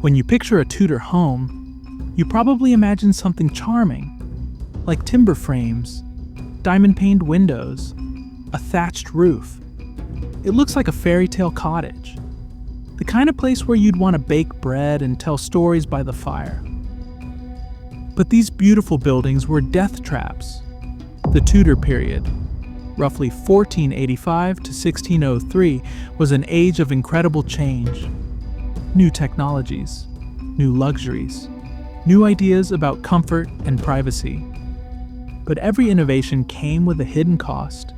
When you picture a Tudor home, you probably imagine something charming, like timber frames, diamond-paned windows, a thatched roof. It looks like a fairy tale cottage, the kind of place where you'd want to bake bread and tell stories by the fire. But these beautiful buildings were death traps. The Tudor period, roughly 1485 to 1603, was an age of incredible change. New technologies, new luxuries, new ideas about comfort and privacy. But every innovation came with a hidden cost.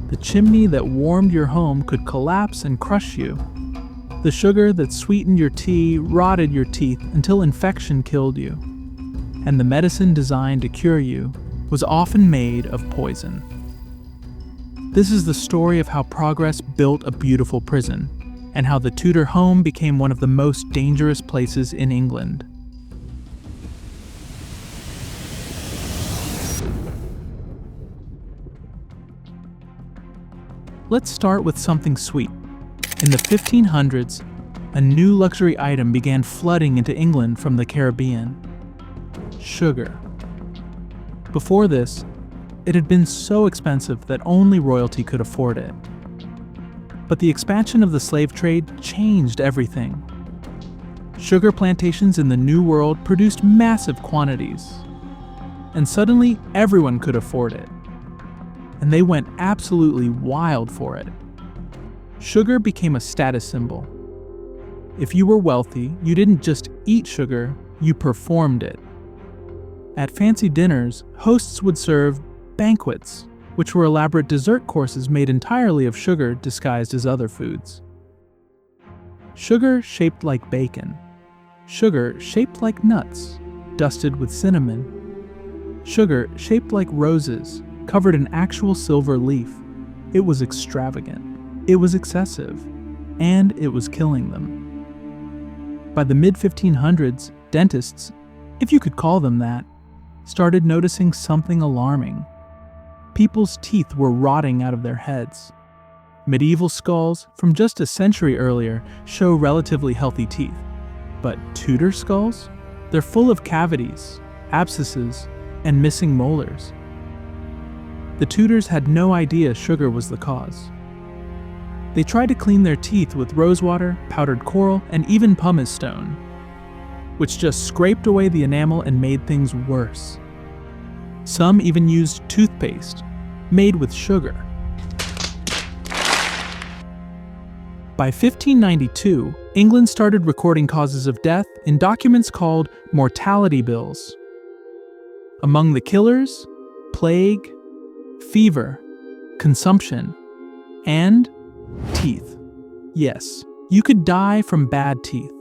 The chimney that warmed your home could collapse and crush you. The sugar that sweetened your tea rotted your teeth until infection killed you. And the medicine designed to cure you was often made of poison. This is the story of how progress built a beautiful prison, and how the Tudor home became one of the most dangerous places in England. Let's start with something sweet. In the 1500s, a new luxury item began flooding into England from the Caribbean: sugar. Before this, it had been so expensive that only royalty could afford it. But the expansion of the slave trade changed everything. Sugar plantations in the New World produced massive quantities, and suddenly everyone could afford it. And they went absolutely wild for it. Sugar became a status symbol. If you were wealthy, you didn't just eat sugar, you performed it. At fancy dinners, hosts would serve banquets, which were elaborate dessert courses made entirely of sugar disguised as other foods. Sugar shaped like bacon. Sugar shaped like nuts, dusted with cinnamon. Sugar shaped like roses, covered in actual silver leaf. It was extravagant. It was excessive. And it was killing them. By the mid-1500s, dentists, if you could call them that, started noticing something alarming. People's teeth were rotting out of their heads. Medieval skulls from just a century earlier show relatively healthy teeth. But Tudor skulls? They're full of cavities, abscesses, and missing molars. The Tudors had no idea sugar was the cause. They tried to clean their teeth with rosewater, powdered coral, and even pumice stone, which just scraped away the enamel and made things worse. Some even used toothpaste, made with sugar. By 1592, England started recording causes of death in documents called mortality bills. Among the killers, plague, fever, consumption, and teeth. Yes, you could die from bad teeth.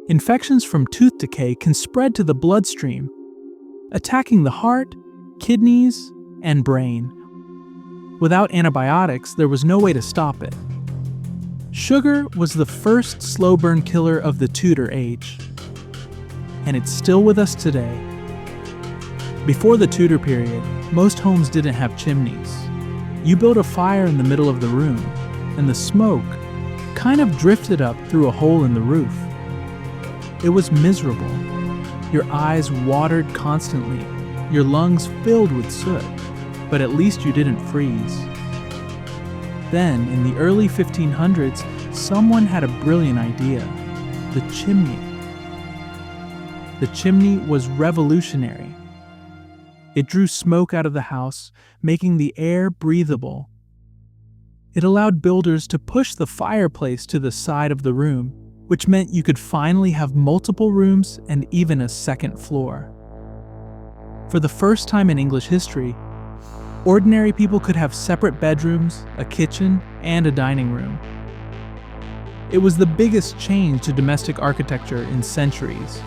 Infections from tooth decay can spread to the bloodstream, attacking the heart, kidneys, and brain. Without antibiotics, there was no way to stop it. Sugar was the first slow burn killer of the Tudor age, and it's still with us today. Before the Tudor period, most homes didn't have chimneys. You built a fire in the middle of the room, and the smoke kind of drifted up through a hole in the roof. It was miserable. Your eyes watered constantly, your lungs filled with soot, but at least you didn't freeze. Then, in the early 1500s, someone had a brilliant idea: the chimney. The chimney was revolutionary. It drew smoke out of the house, making the air breathable. It allowed builders to push the fireplace to the side of the room, which meant you could finally have multiple rooms and even a second floor. For the first time in English history, ordinary people could have separate bedrooms, a kitchen, and a dining room. It was the biggest change to domestic architecture in centuries.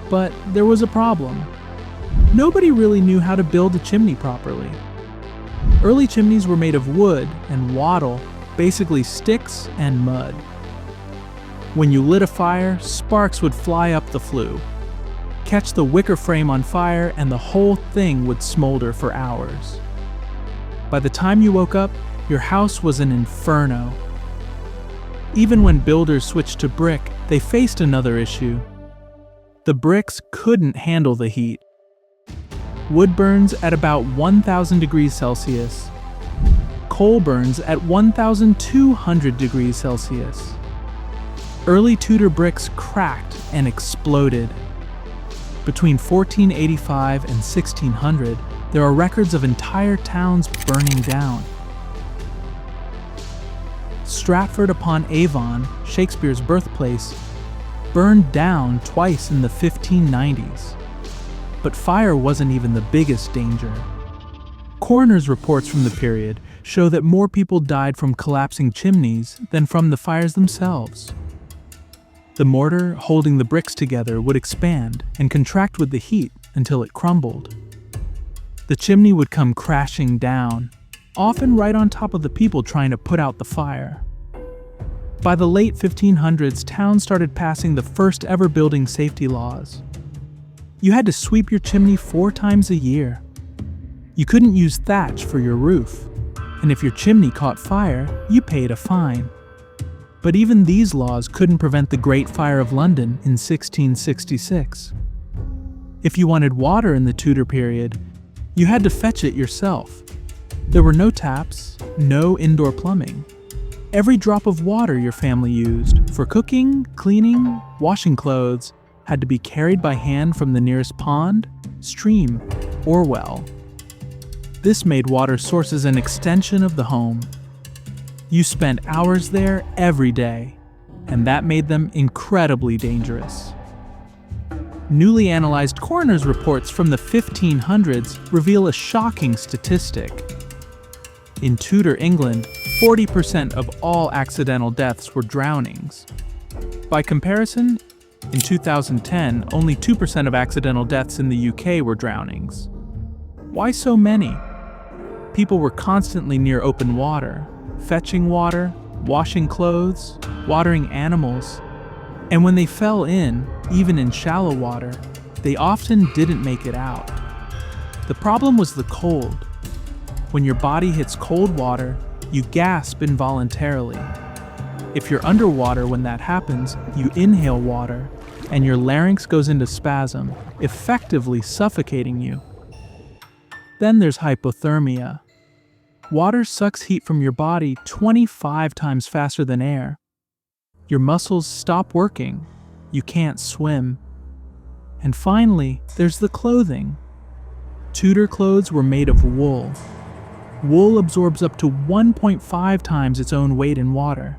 But there was a problem. Nobody really knew how to build a chimney properly. Early chimneys were made of wood and wattle, basically sticks and mud. When you lit a fire, sparks would fly up the flue, catch the wicker frame on fire, and the whole thing would smolder for hours. By the time you woke up, your house was an inferno. Even when builders switched to brick, they faced another issue. The bricks couldn't handle the heat. Wood burns at about 1,000 degrees Celsius. Coal burns at 1,200 degrees Celsius. Early Tudor bricks cracked and exploded. Between 1485 and 1600, there are records of entire towns burning down. Stratford-upon-Avon, Shakespeare's birthplace, burned down twice in the 1590s. But fire wasn't even the biggest danger. Coroner's reports from the period show that more people died from collapsing chimneys than from the fires themselves. The mortar holding the bricks together would expand and contract with the heat until it crumbled. The chimney would come crashing down, often right on top of the people trying to put out the fire. By the late 1500s, towns started passing the first ever building safety laws. You had to sweep your chimney 4 times a year. You couldn't use thatch for your roof, and if your chimney caught fire, you paid a fine. But even these laws couldn't prevent the Great Fire of London in 1666. If you wanted water in the Tudor period, you had to fetch it yourself. There were no taps, no indoor plumbing. Every drop of water your family used for cooking, cleaning, washing clothes had to be carried by hand from the nearest pond, stream, or well. This made water sources an extension of the home. You spent hours there every day, and that made them incredibly dangerous. Newly analyzed coroner's reports from the 1500s reveal a shocking statistic. In Tudor England, 40% of all accidental deaths were drownings. By comparison, in 2010, only 2% of accidental deaths in the UK were drownings. Why so many? People were constantly near open water, fetching water, washing clothes, watering animals, and when they fell in, even in shallow water, they often didn't make it out. The problem was the cold. When your body hits cold water, you gasp involuntarily. If you're underwater when that happens, you inhale water, and your larynx goes into spasm, effectively suffocating you. Then there's hypothermia. Water sucks heat from your body 25 times faster than air. Your muscles stop working. You can't swim. And finally, there's the clothing. Tudor clothes were made of wool. Wool absorbs up to 1.5 times its own weight in water.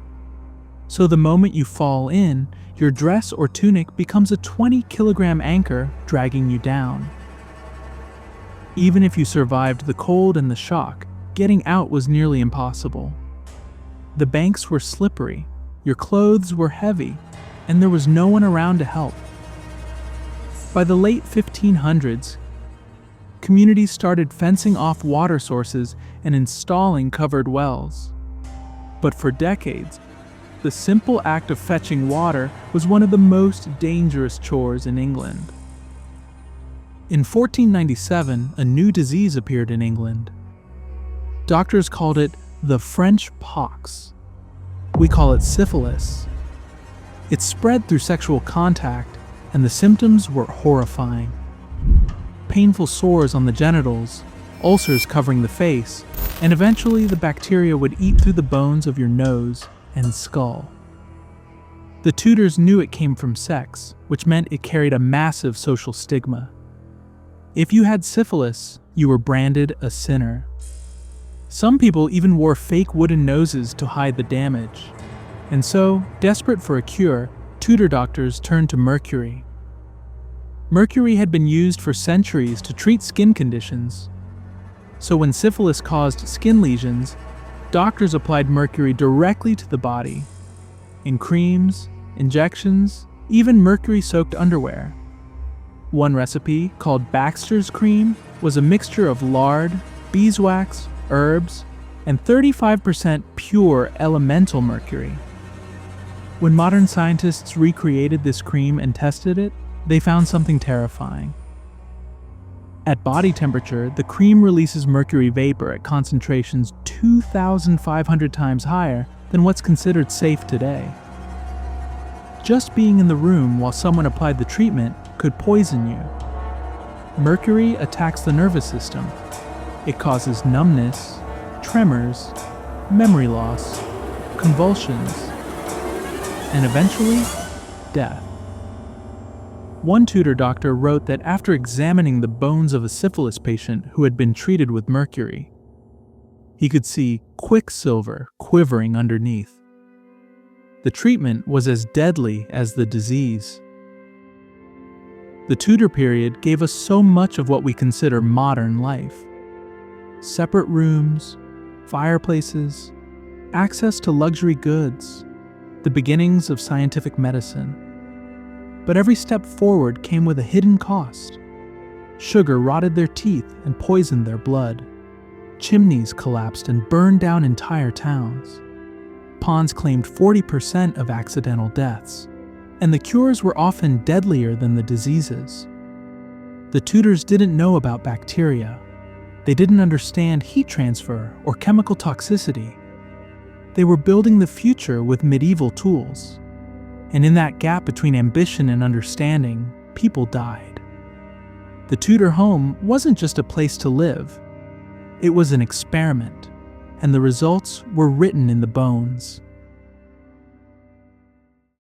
So the moment you fall in, your dress or tunic becomes a 20-kilogram anchor dragging you down. Even if you survived the cold and the shock, getting out was nearly impossible. The banks were slippery, your clothes were heavy, and there was no one around to help. By the late 1500s, communities started fencing off water sources and installing covered wells. But for decades, the simple act of fetching water was one of the most dangerous chores in England. In 1497, a new disease appeared in England. Doctors called it the French pox. We call it syphilis. It spread through sexual contact, and the symptoms were horrifying. Painful sores on the genitals, ulcers covering the face, and eventually the bacteria would eat through the bones of your nose and skull. The Tudors knew it came from sex, which meant it carried a massive social stigma. If you had syphilis, you were branded a sinner. Some people even wore fake wooden noses to hide the damage. And so, desperate for a cure, Tudor doctors turned to mercury. Mercury had been used for centuries to treat skin conditions. So when syphilis caused skin lesions, doctors applied mercury directly to the body, in creams, injections, even mercury-soaked underwear. One recipe, called Baxter's Cream, was a mixture of lard, beeswax, herbs, and 35% pure elemental mercury. When modern scientists recreated this cream and tested it, they found something terrifying. At body temperature, the cream releases mercury vapor at concentrations 2,500 times higher than what's considered safe today. Just being in the room while someone applied the treatment could poison you. Mercury attacks the nervous system. It causes numbness, tremors, memory loss, convulsions, and eventually, death. One Tudor doctor wrote that after examining the bones of a syphilis patient who had been treated with mercury, he could see quicksilver quivering underneath. The treatment was as deadly as the disease. The Tudor period gave us so much of what we consider modern life. Separate rooms, fireplaces, access to luxury goods, the beginnings of scientific medicine. But every step forward came with a hidden cost. Sugar rotted their teeth and poisoned their blood. Chimneys collapsed and burned down entire towns. Ponds claimed 40% of accidental deaths, and the cures were often deadlier than the diseases. The Tudors didn't know about bacteria. They didn't understand heat transfer or chemical toxicity. They were building the future with medieval tools. And in that gap between ambition and understanding, people died. The Tudor home wasn't just a place to live. It was an experiment, and the results were written in the bones.